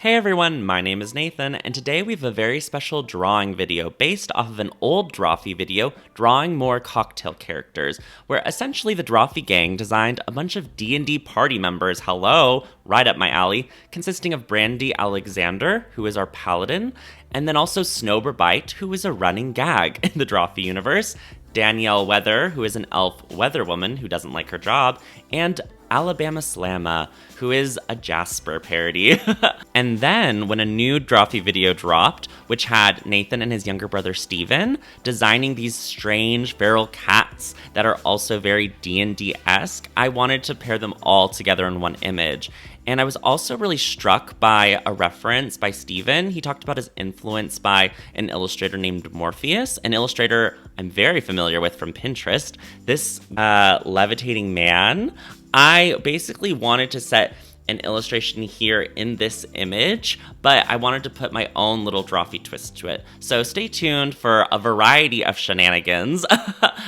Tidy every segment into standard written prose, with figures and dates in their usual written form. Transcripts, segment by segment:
Hey everyone, my name is Nathan, and today we have a very special drawing video based off of an old Drawfee video, Drawing More Cocktail Characters, where essentially the Drawfee gang designed a bunch of D&D party members, hello, right up my alley, consisting of Brandy Alexander, who is our paladin, and then also Snowbite, who is a running gag in the Drawfee universe, Danielle Weather, who is an elf weather woman who doesn't like her job, and Alabama Slamma, who is a Jasper parody. And then, when a new Drawfee video dropped, which had Nathan and his younger brother Steven designing these strange feral cats that are also very D&D-esque, I wanted to pair them all together in one image. And I was also really struck by a reference by Steven. He talked about his influence by an illustrator named Morpheus, an illustrator I'm very familiar with from Pinterest. This levitating man, I basically wanted to set an illustration here in this image, but I wanted to put my own little Drawfee twist to it. So stay tuned for a variety of shenanigans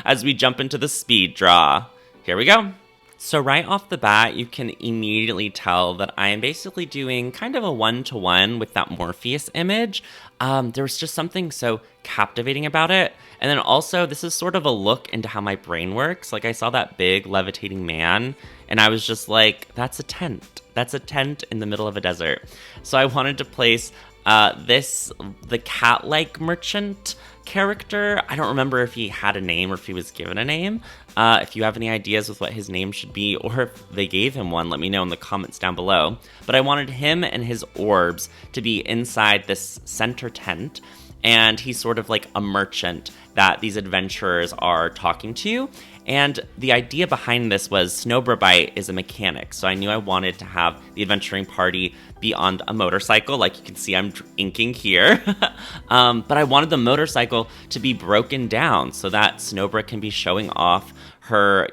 as we jump into the speed draw. Here we go. So right off the bat, you can immediately tell that I am basically doing kind of a one-to-one with that Morpheus image. There was just something so captivating about it. And then also, this is sort of a look into how my brain works. Like, I saw that big levitating man, and I was just like, that's a tent. That's a tent in the middle of a desert. So I wanted to place the cat-like merchant character. I don't remember if he had a name or if he was given a name. If you have any ideas with what his name should be, or if they gave him one, let me know in the comments down below. But I wanted him and his orbs to be inside this center tent, and he's sort of like a merchant that these adventurers are talking to. And the idea behind this was Snowbite is a mechanic, so I knew I wanted to have the adventuring party be on a motorcycle, like you can see I'm inking here. But I wanted the motorcycle to be broken down so that Snowbite can be showing off her,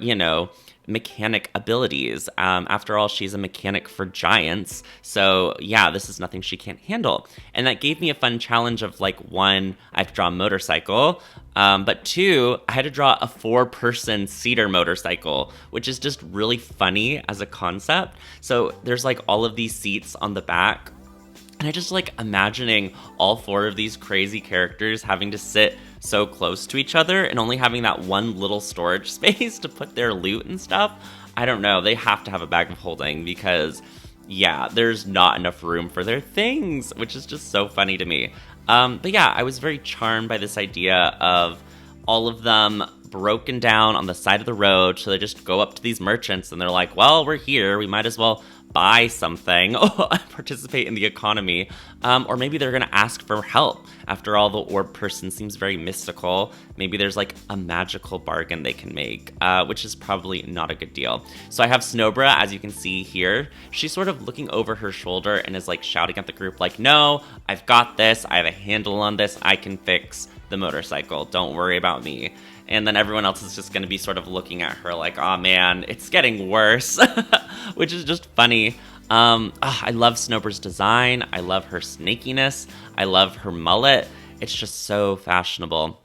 mechanic abilities. After all, she's a mechanic for giants, so yeah, this is nothing she can't handle. And that gave me a fun challenge of, like, one, I have to draw a motorcycle, but two, I had to draw a 4-person cedar motorcycle, which is just really funny as a concept. So there's like all of these seats on the back, and I just like imagining all 4 of these crazy characters having to sit so close to each other and only having that one little storage space to put their loot and stuff. I don't know, they have to have a bag of holding because, yeah, there's not enough room for their things, which is just so funny to me. But yeah, I was very charmed by this idea of all of them broken down on the side of the road. So they just go up to these merchants and they're like, well, we're here, we might as well buy something, participate in the economy, or maybe they're gonna ask for help. After all, the orb person seems very mystical. Maybe there's like a magical bargain they can make, which is probably not a good deal. So I have Snowbra, as you can see here. She's sort of looking over her shoulder and is like shouting at the group like, no, I've got this, I have a handle on this, I can fix the motorcycle, don't worry about me. And then everyone else is just going to be sort of looking at her like, oh man, it's getting worse, which is just funny. I love Snowbra's design. I love her snakiness. I love her mullet. It's just so fashionable.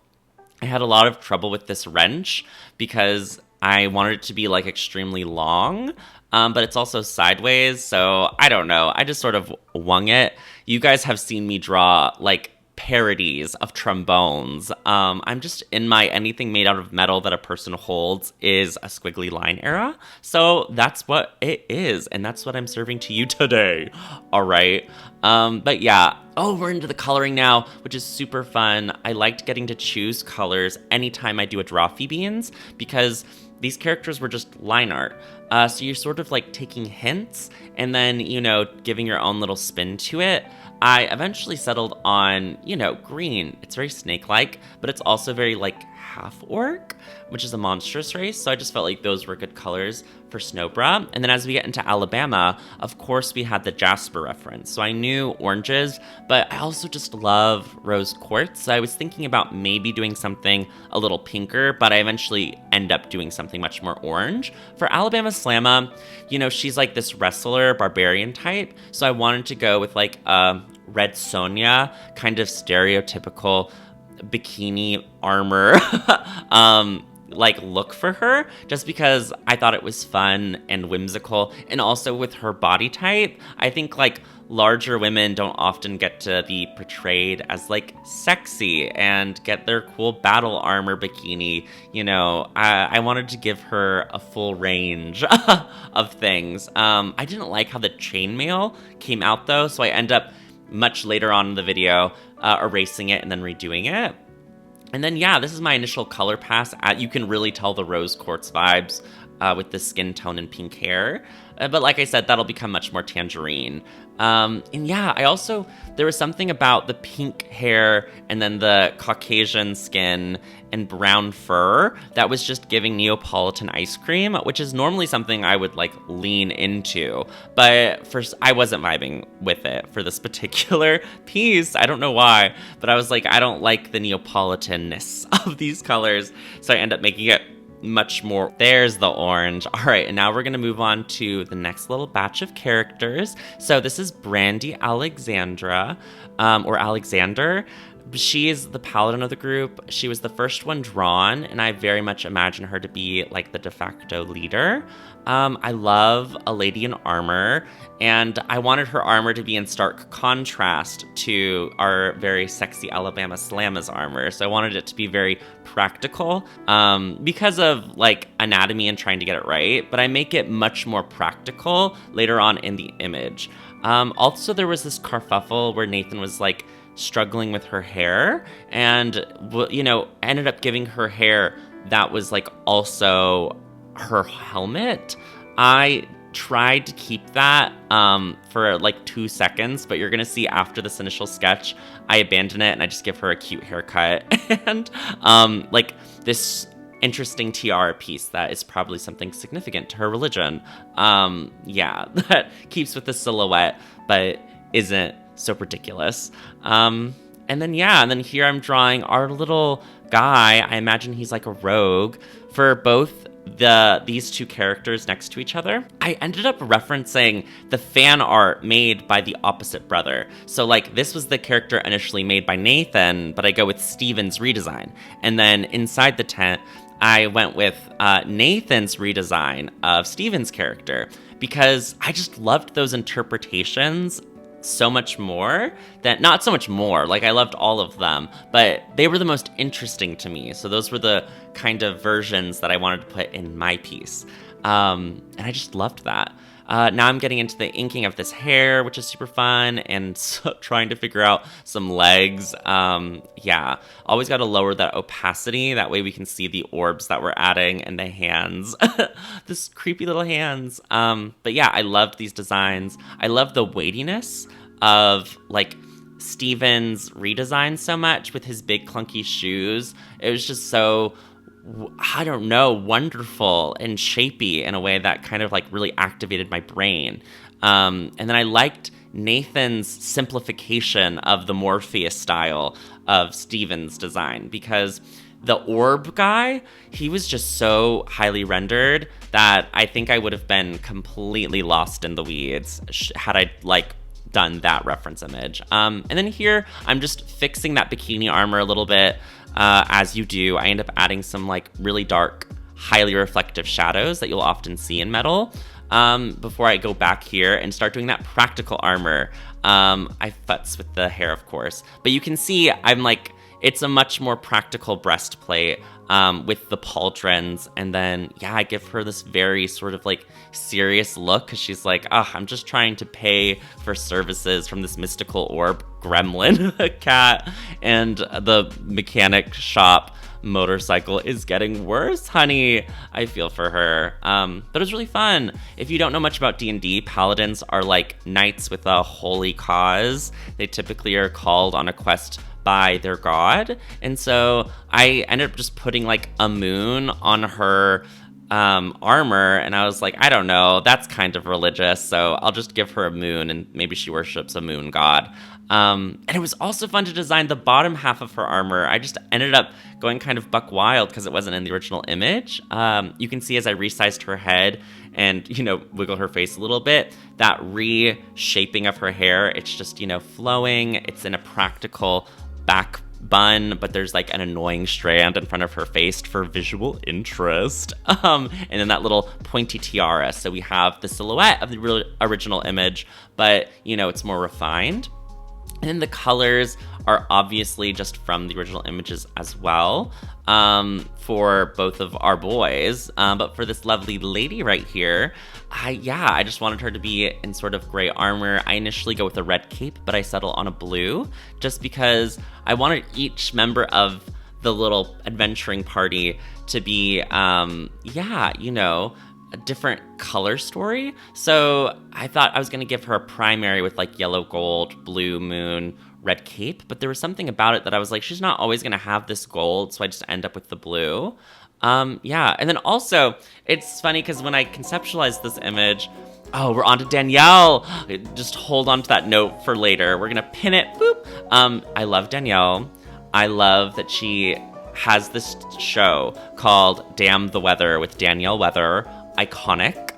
I had a lot of trouble with this wrench because I wanted it to be like extremely long, but it's also sideways. So I don't know. I just sort of wung it. You guys have seen me draw like parodies of trombones. I'm just in my anything made out of metal that a person holds is a squiggly line era. So that's what it is, and that's what I'm serving to you today. All right. But yeah. Oh, we're into the coloring now, which is super fun. I liked getting to choose colors anytime I do a Drawfee Beans because these characters were just line art. So you're sort of like taking hints and then, giving your own little spin to it. I eventually settled on, green. It's very snake-like, but it's also very, like, half-orc, which is a monstrous race, so I just felt like those were good colors for Snowbra. And then as we get into Alabama, of course we had the Jasper reference, so I knew oranges, but I also just love rose quartz, so I was thinking about maybe doing something a little pinker, but I eventually end up doing something much more orange. For Alabama Slamma, she's like this wrestler, barbarian type, so I wanted to go with like a Red Sonja, kind of stereotypical bikini armor like look for her, just because I thought it was fun and whimsical, and also with her body type. I think like larger women don't often get to be portrayed as like sexy and get their cool battle armor bikini. You know, I wanted to give her a full range of things. I didn't like how the chainmail came out though, so I end up much later on in the video erasing it and then redoing it. And then, yeah, this is my initial color pass. You can really tell the rose quartz vibes with the skin tone and pink hair. But like I said, that'll become much more tangerine. And yeah, there was something about the pink hair and then the Caucasian skin and brown fur that was just giving Neapolitan ice cream, which is normally something I would like lean into. But first, I wasn't vibing with it for this particular piece. I don't know why, but I was like, I don't like the Neapolitanness of these colors. So I end up making it much more. There's the orange. All right, and now we're gonna move on to the next little batch of characters. So this is Brandy Alexandra, or Alexander. She is the paladin of the group. She was the first one drawn, and I very much imagine her to be like the de facto leader. I love a lady in armor, and I wanted her armor to be in stark contrast to our very sexy Alabama Slamma's armor. So I wanted it to be very practical because of like anatomy and trying to get it right, but I make it much more practical later on in the image. Also, there was this kerfuffle where Nathan was like struggling with her hair, and you know, ended up giving her hair that was like also her helmet. I tried to keep that for like 2 seconds, but you're gonna see after this initial sketch, I abandon it and I just give her a cute haircut and like this interesting tiara piece that is probably something significant to her religion. Yeah, that keeps with the silhouette, but isn't so ridiculous. And then here I'm drawing our little guy. I imagine he's like a rogue for both these two characters next to each other. I ended up referencing the fan art made by the opposite brother. So like this was the character initially made by Nathan, but I go with Steven's redesign. And then inside the tent, I went with Nathan's redesign of Steven's character because I just loved those interpretations so much more that, not so much more, like I loved all of them, but they were the most interesting to me. So those were the kind of versions that I wanted to put in my piece. And I just loved that. Now I'm getting into the inking of this hair, which is super fun, and trying to figure out some legs. Yeah, always got to lower that opacity. That way we can see the orbs that we're adding and the hands. This creepy little hands. But yeah, I loved these designs. I love the weightiness of like Steven's redesign so much with his big clunky shoes. It was just so, I don't know, wonderful and shapey in a way that kind of like really activated my brain. And then I liked Nathan's simplification of the Morpheus style of Steven's design, because the orb guy, he was just so highly rendered that I think I would have been completely lost in the weeds had I like done that reference image. And then here I'm just fixing that bikini armor a little bit. As you do, I end up adding some like really dark, highly reflective shadows that you'll often see in metal before I go back here and start doing that practical armor. I futz with the hair, of course, but you can see I'm like, it's a much more practical breastplate with the pauldrons. And then, yeah, I give her this very sort of like serious look because she's like, I'm just trying to pay for services from this mystical orb gremlin cat. And the mechanic shop motorcycle is getting worse, honey. I feel for her. But it was really fun. If you don't know much about D&D, paladins are like knights with a holy cause. They typically are called on a quest by their god. And so I ended up just putting like a moon on her armor, and I was like, I don't know, that's kind of religious, so I'll just give her a moon and maybe she worships a moon god. And it was also fun to design the bottom half of her armor. I just ended up going kind of buck wild because it wasn't in the original image. You can see as I resized her head and, you know, wiggle her face a little bit, that reshaping of her hair, it's just, you know, flowing. It's in a practical back bun, but there's like an annoying strand in front of her face for visual interest. And then that little pointy tiara. So we have the silhouette of the original image, but you know, it's more refined. And then the colors are obviously just from the original images as well, for both of our boys. But for this lovely lady right here, I just wanted her to be in sort of gray armor. I initially go with a red cape, but I settle on a blue just because I wanted each member of the little adventuring party to be, a different color story. So I thought I was going to give her a primary with like yellow, gold, blue, moon, red cape, but there was something about it that I was like, she's not always going to have this gold, so I just end up with the blue. And then also, it's funny because when I conceptualized this image, we're on to Danielle. Just hold on to that note for later. We're going to pin it. Boop. I love Danielle. I love that she has this show called Damn the Weather with Danielle Weather. Iconic.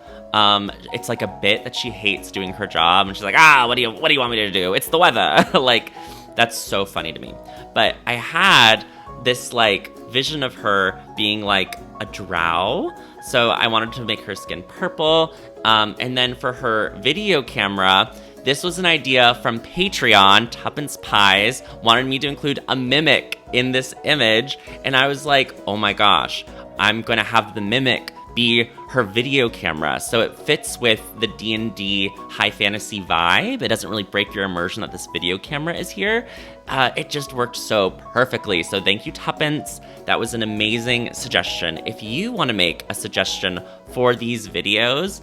It's like a bit that she hates doing her job, and she's like, what do you want me to do? It's the weather. Like, that's so funny to me. But I had this like vision of her being like a drow, so I wanted to make her skin purple. And then for her video camera, this was an idea from Patreon. Tuppence Pies wanted me to include a mimic in this image, and I was like, oh my gosh, I'm gonna have the mimic be her video camera, so it fits with the D&D high fantasy vibe. It doesn't really break your immersion that this video camera is here. It just worked so perfectly. So thank you, Tuppence. That was an amazing suggestion. If you want to make a suggestion for these videos,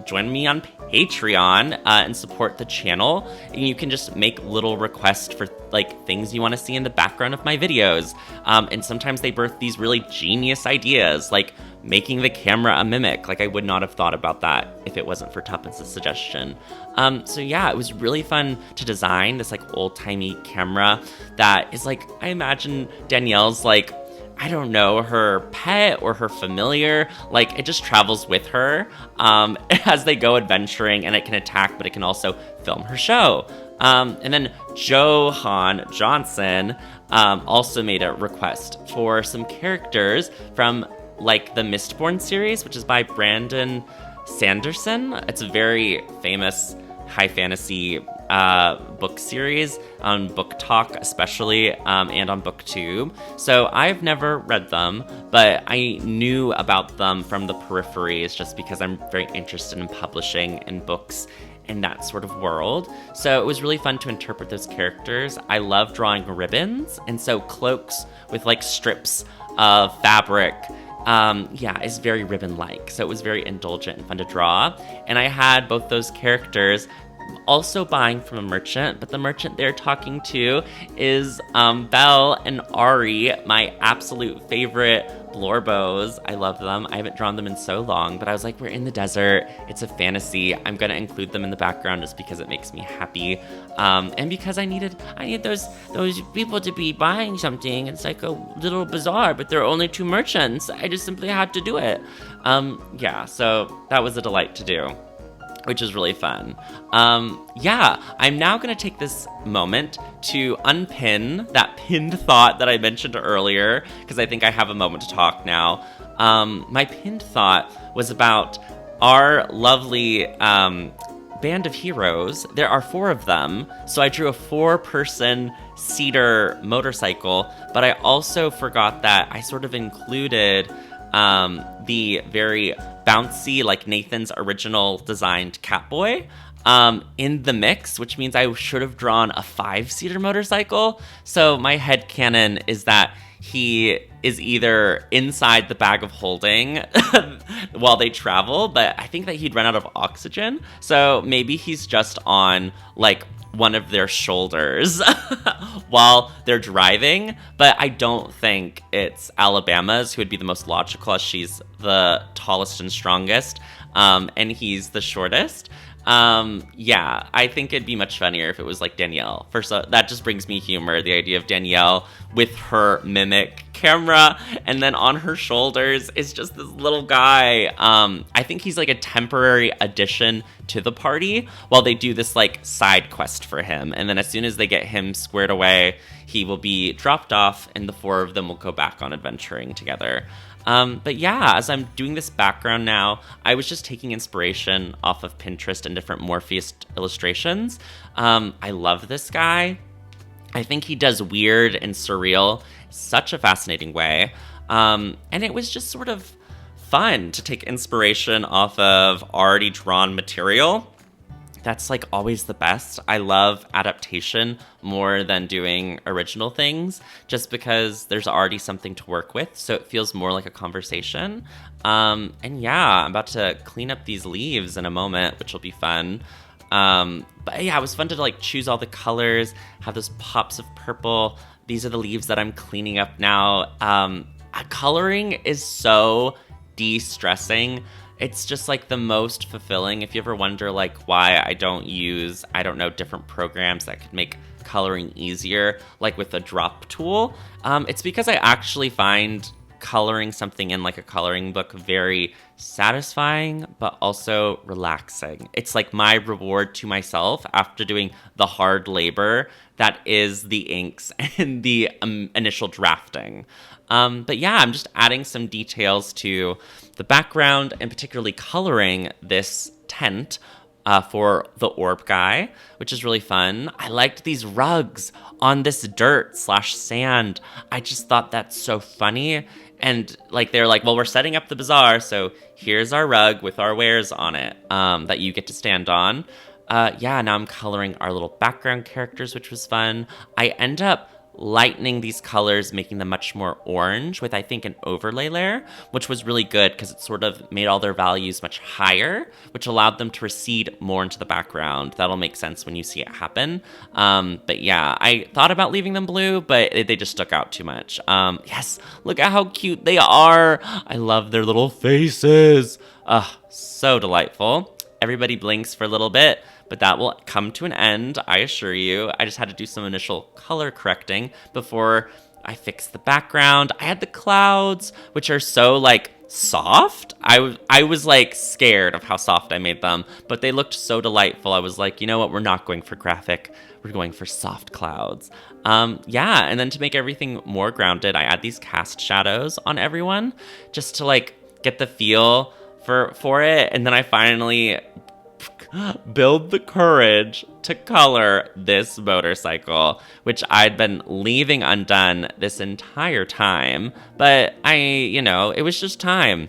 join me on Patreon and support the channel. And you can just make little requests for like things you want to see in the background of my videos. And sometimes they birth these really genius ideas, like making the camera a mimic. Like, I would not have thought about that if it wasn't for Tuppence's suggestion. It was really fun to design this like old-timey camera that is like, I imagine Danielle's like, I don't know, her pet or her familiar. Like, it just travels with her as they go adventuring, and it can attack, but it can also film her show. And then Johan Johnson also made a request for some characters from like the Mistborn series, which is by Brandon Sanderson. It's a very famous high fantasy book series on Book Talk especially, and on BookTube. So I've never read them, but I knew about them from the peripheries just because I'm very interested in publishing and books in that sort of world. So it was really fun to interpret those characters. I love drawing ribbons, and so cloaks with like strips of fabric is very ribbon-like. So it was very indulgent and fun to draw. And I had both those characters also buying from a merchant, but the merchant they're talking to is Belle and Ari, my absolute favorite Blorbos. I love them. I haven't drawn them in so long, but I was like, we're in the desert. It's a fantasy. I'm going to include them in the background just because it makes me happy. And because I need those people to be buying something. It's like a little bazaar, but there are only 2 merchants. I just simply had to do it. So that was a delight to do, which is really fun. I'm now going to take this moment to unpin that pinned thought that I mentioned earlier, because I think I have a moment to talk now. My pinned thought was about our lovely band of heroes. There are 4 of them, so I drew a 4-person cedar motorcycle, but I also forgot that I sort of included the very bouncy, like Nathan's original designed Catboy, in the mix, which means I should have drawn a 5-seater motorcycle. So my headcanon is that he is either inside the bag of holding while they travel, but I think that he'd run out of oxygen. So maybe he's just on like one of their shoulders while they're driving, but I don't think it's Alabama's, who would be the most logical as she's the tallest and strongest, and he's the shortest. Yeah, I think it'd be much funnier if it was like Danielle. First, that just brings me humor. The idea of Danielle with her mimic camera, and then on her shoulders is just this little guy. I think he's like a temporary addition to the party while they do this like side quest for him. And then as soon as they get him squared away, he will be dropped off, and the four of them will go back on adventuring together. But yeah, as I'm doing this background now, I was just taking inspiration off of Pinterest and different Morpheus illustrations. I love this guy. I think he does weird and surreal such a fascinating way. And it was just sort of fun to take inspiration off of already drawn material. That's like always the best. I love adaptation more than doing original things just because there's already something to work with. So it feels more like a conversation. And yeah, I'm about to clean up these leaves in a moment, which will be fun. But yeah, it was fun to like choose all the colors, have those pops of purple. These are the leaves that I'm cleaning up now. Coloring is so de-stressing. It's just like the most fulfilling. If you ever wonder like why I don't use, different programs that could make coloring easier, like with a drop tool, it's because I actually find coloring something in like a coloring book very satisfying, but also relaxing. It's like my reward to myself after doing the hard labor that is the inks and the initial drafting. But yeah, I'm just adding some details to the background and particularly coloring this tent for the orb guy, which is really fun. I liked these rugs on this dirt/sand. I just thought that's so funny. And like they're like, well, we're setting up the bazaar, so here's our rug with our wares on it that you get to stand on. Yeah, now I'm coloring our little background characters, which was fun. I end up lightening these colors, making them much more orange with, I think, an overlay layer, which was really good because it sort of made all their values much higher, which allowed them to recede more into the background. That'll make sense when you see it happen. But yeah, I thought about leaving them blue, but they just stuck out too much. Yes, look at how cute they are. I love their little faces. So delightful. Everybody blinks for a little bit, but that will come to an end, I assure you. I just had to do some initial color correcting before I fixed the background. I had the clouds, which are so like soft. I was like scared of how soft I made them, but they looked so delightful. I was like, you know what? We're not going for graphic. We're going for soft clouds. Yeah, and then to make everything more grounded, I add these cast shadows on everyone just to like get the feel for it. And then I finally build the courage to color this motorcycle, which I'd been leaving undone this entire time. But it was just time.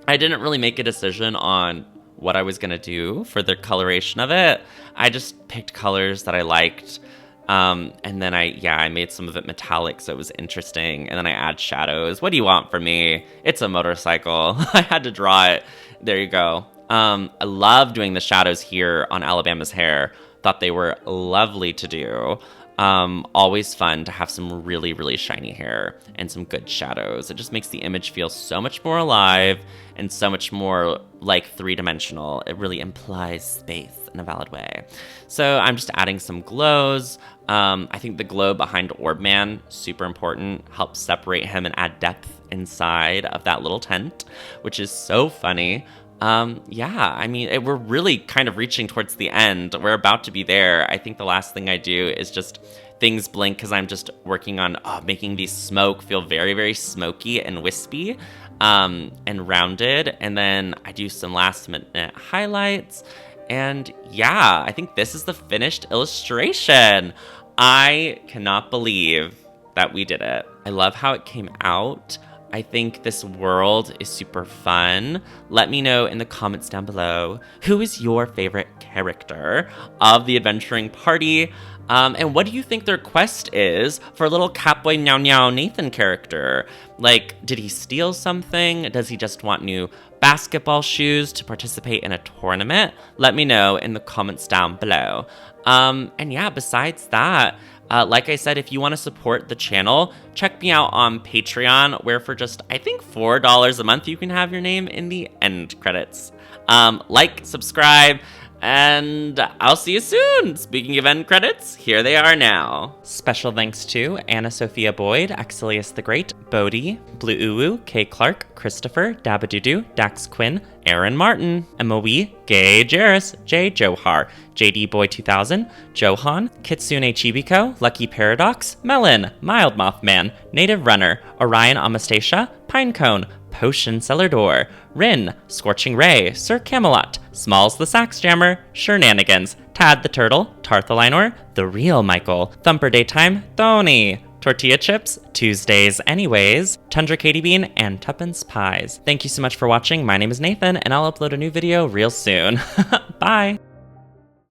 I didn't really make a decision on what I was going to do for the coloration of it. I just picked colors that I liked. And then I made some of it metallic, so it was interesting. And then I add shadows. What do you want from me? It's a motorcycle. I had to draw it. There you go. I love doing the shadows here on Alabama's hair. Thought they were lovely to do. Always fun to have some really, really shiny hair and some good shadows. It just makes the image feel so much more alive and so much more like three-dimensional. It really implies space in a valid way. So I'm just adding some glows. I think the glow behind Orbman, super important, helps separate him and add depth inside of that little tent, which is so funny. We're really kind of reaching towards the end. We're about to be there. I think the last thing I do is just things blink because I'm just working on making these smoke feel very, very smoky and wispy and rounded. And then I do some last minute highlights. And yeah, I think this is the finished illustration. I cannot believe that we did it. I love how it came out. I think this world is super fun. Let me know in the comments down below, who is your favorite character of the adventuring party? And what do you think their quest is for little Catboy Meow Meow Nathan character? Like, did he steal something? Does he just want new basketball shoes to participate in a tournament? Let me know in the comments down below. And yeah, besides that, like I said, if you want to support the channel, check me out on Patreon, where for just, I think, $4 a month, you can have your name in the end credits. Like, subscribe, And I'll see you soon! Speaking of end credits, here they are now. Special thanks to Anna Sophia Boyd, Axelius the Great, Bodhi, Blue Uwu, Kay Clark, Christopher, Dabadudu, Dax Quinn, Aaron Martin, Emma Wee, Gay Jarris, Jay Johar, JD Boy 2000, Johan, Kitsune Chibiko, Lucky Paradox, Melon, Mild Mothman, Native Runner, Orion Amastasia, Pinecone, Potion Cellar Door, Rin, Scorching Ray, Sir Camelot, Smalls the Sax Jammer, Shenanigans, Tad the Turtle, Tarthalinor, The Real Michael, Thumper Daytime, Thony, Tortilla Chips, Tuesdays Anyways, Tundra Katie Bean, and Tuppence Pies. Thank you so much for watching. My name is Nathan, and I'll upload a new video real soon. Bye!